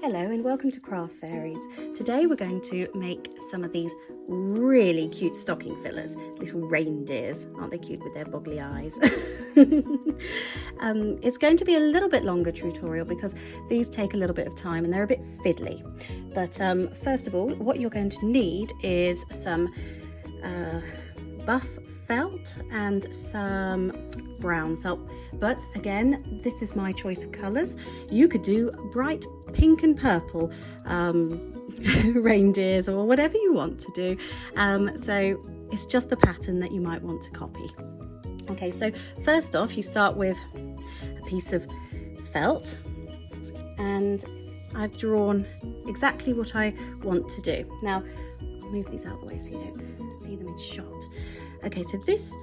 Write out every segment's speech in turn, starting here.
Hello and welcome to Craft Fairies. Today we're going to make some of these really cute stocking fillers, little reindeers. Aren't they cute with their boggly eyes? It's going to be a little bit longer tutorial because these take a little bit of time and they're a bit fiddly. But first of all, what you're going to need is some buff felt and some brown felt. But again, this is my choice of colours. You could do bright pink and purple reindeers or whatever you want to do. So it's just the pattern that you might want to copy. Okay, so first off, you start with a piece of felt, and I've drawn exactly what I want to do. Now, I'll move these out of the way so you don't see them in shot. Okay, so this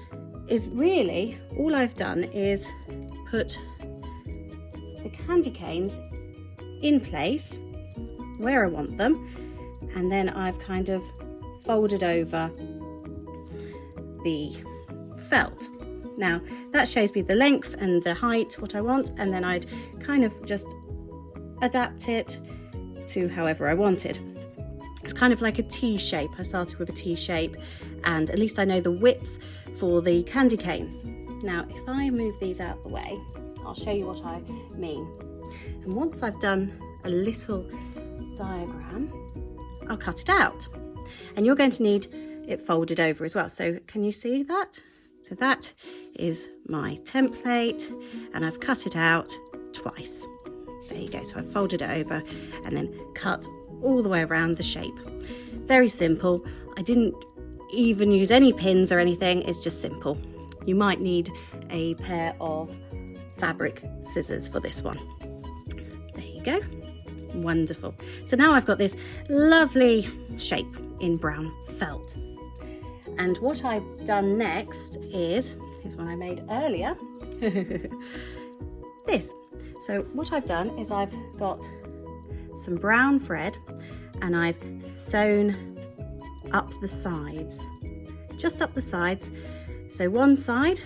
is really, all I've done is put the candy canes in place where I want them, and then I've kind of folded over the felt. Now that shows me the length and the height, what I want, and then I'd kind of just adapt it to however I wanted. It's kind of like a T shape. I started with a T shape, and at least I know the width for the candy canes. Now if I move these out of the way, I'll show you what I mean. And once I've done a little diagram, I'll cut it out. And you're going to need it folded over as well. So can you see that? So that is my template, and I've cut it out twice. There you go. So I've folded it over and then cut all the way around the shape. Very simple. I didn't even use any pins or anything. It's just simple. You might need a pair of fabric scissors for this one. There you go. Wonderful. So now I've got this lovely shape in brown felt. And what I've done next is one I made earlier. This. So what I've done is I've got some brown thread and I've sewn up the sides, just up the sides. So one side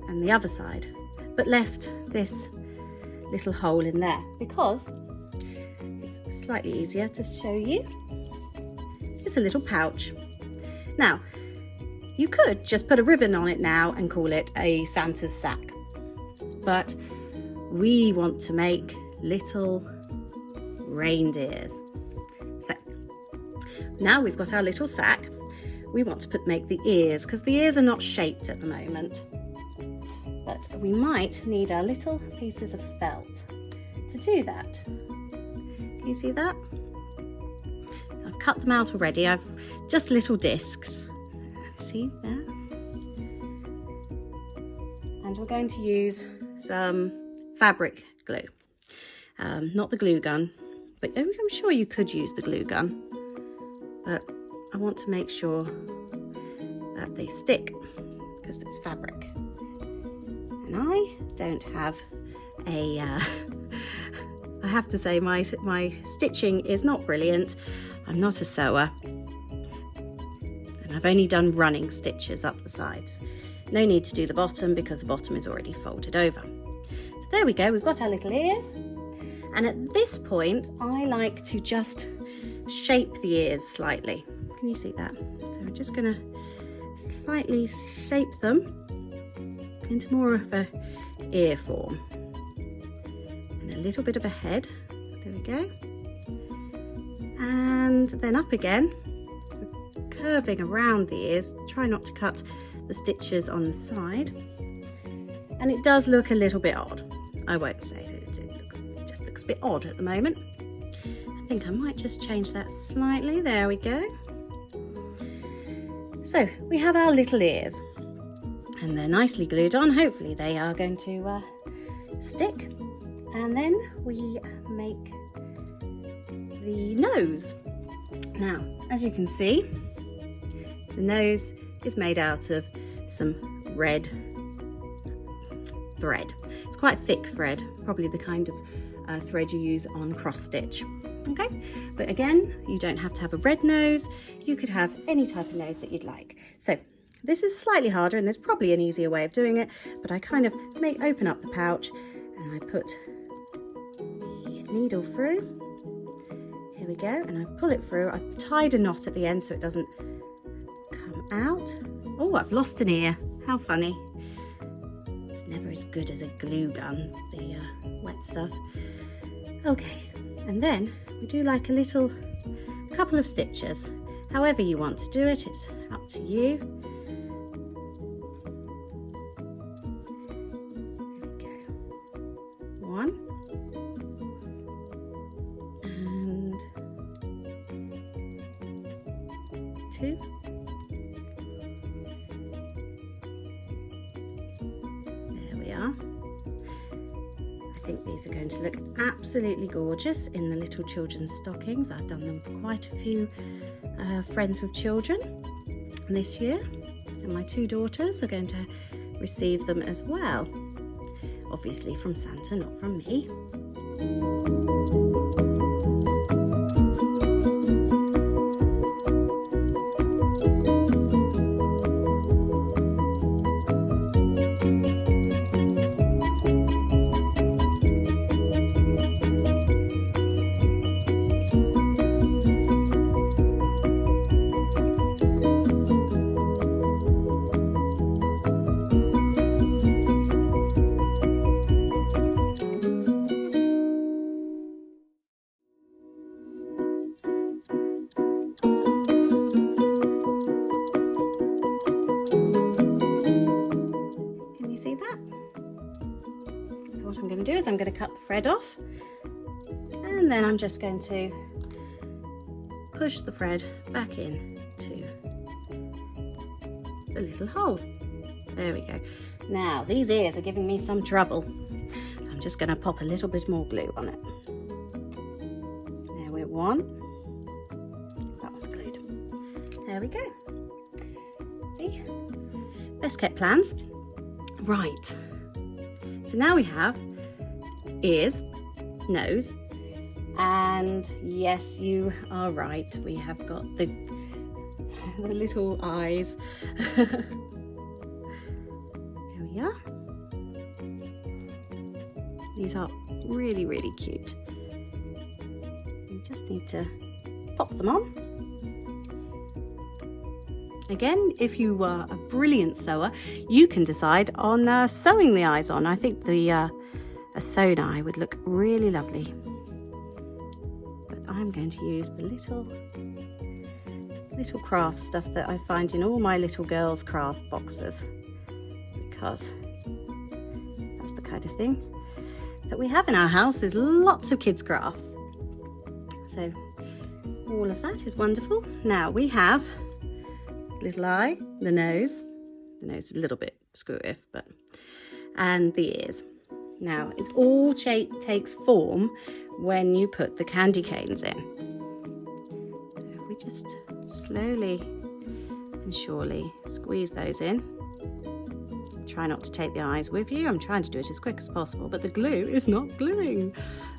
and the other side, but left this little hole in there because it's slightly easier to show you. It's a little pouch. Now, you could just put a ribbon on it now and call it a Santa's sack, but we want to make little reindeers. So now we've got our little sack, we want to make the ears, because the ears are not shaped at the moment. But we might need our little pieces of felt to do that. Can you see that? I've cut them out already. I've just little discs. See there? And we're going to use some fabric glue. Not the glue gun, but I'm sure you could use the glue gun. But I want to make sure that they stick because it's fabric. And I don't have a, I have to say my stitching is not brilliant. I'm not a sewer. And I've only done running stitches up the sides. No need to do the bottom because the bottom is already folded over. So there we go, we've got our little ears. And at this point, I like to just shape the ears slightly. Can you see that? So I'm just gonna slightly shape them into more of a ear form. And a little bit of a head. There we go. And then up again, curving around the ears. Try not to cut the stitches on the side. And it does look a little bit odd. I won't say it just looks a bit odd at the moment. I think I might just change that slightly. There we go. So we have our little ears and they're nicely glued on. Hopefully they are going to stick. And then we make the nose. Now, as you can see, the nose is made out of some red thread. It's quite thick thread, probably the kind of thread you use on cross stitch. Okay, but again, you don't have to have a red nose. You could have any type of nose that you'd like. So this is slightly harder and there's probably an easier way of doing it, but I kind of open up the pouch and I put needle through. Here we go, and I pull it through. I've tied a knot at the end so it doesn't come out. Oh, I've lost an ear. How funny. It's never as good as a glue gun, the wet stuff. Okay, and then we do like a little couple of stitches. However you want to do it, it's up to you. There we go. One. And two. There we are. I think these are going to look absolutely gorgeous in the little children's stockings. I've done them for quite a few friends with children this year, and my two daughters are going to receive them as well. Obviously from Santa, not from me. See that? So what I'm going to do is I'm going to cut the thread off, and then I'm just going to push the thread back in to the little hole. There we go. Now these ears are giving me some trouble, so I'm just going to pop a little bit more glue on it. There we're one. That one's glued. There we go. See? Best kept plans. Right, so now we have ears, nose, and yes, you are right, we have got the little eyes. There we are. These are really, really cute. You just need to pop them on. Again, if you are a brilliant sewer, you can decide on sewing the eyes on. I think a sewn eye would look really lovely. But I'm going to use the little craft stuff that I find in all my little girls' craft boxes, because that's the kind of thing that we have in our house, is lots of kids' crafts. So all of that is wonderful. Now we have little eye, the nose is a little bit screwy, and the ears. Now it all takes form when you put the candy canes in. So if we just slowly and surely squeeze those in. Try not to take the eyes with you. I'm trying to do it as quick as possible, but the glue is not gluing.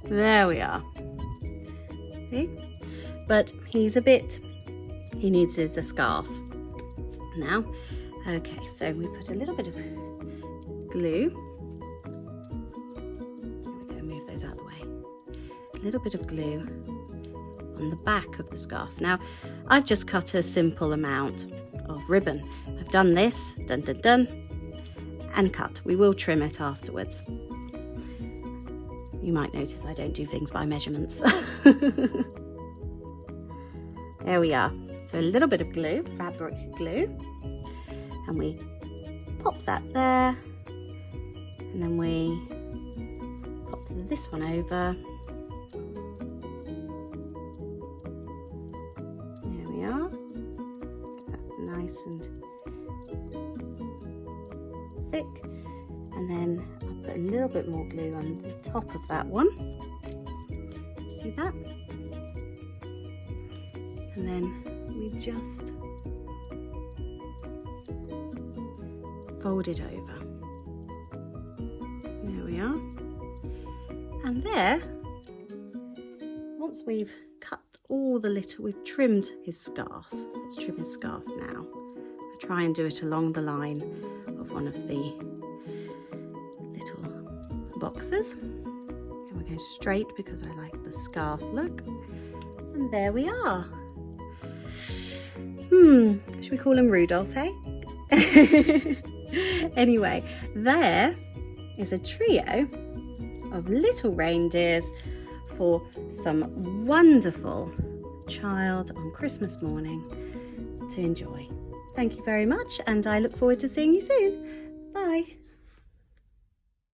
There we are. See? But he needs a scarf now. Okay, so we put a little bit of glue. There we go, move those out of the way. A little bit of glue on the back of the scarf. Now, I've just cut a simple amount of ribbon. I've done this, done, and cut. We will trim it afterwards. You might notice I don't do things by measurements. There we are. So a little bit of glue, fabric glue, and we pop that there, and then we pop this one over. There we are. Get that nice and thick, and then I'll put a little bit more glue on the top of that one. See that? And then we just fold it over. There we are. And there, once we've cut all the little, we've trimmed his scarf. Let's trim his scarf now. I try and do it along the line of one of the little boxes. And we're going straight because I like the scarf look. And there we are. Should we call him Rudolph, eh? Anyway, there is a trio of little reindeers for some wonderful child on Christmas morning to enjoy. Thank you very much, and I look forward to seeing you soon. Bye.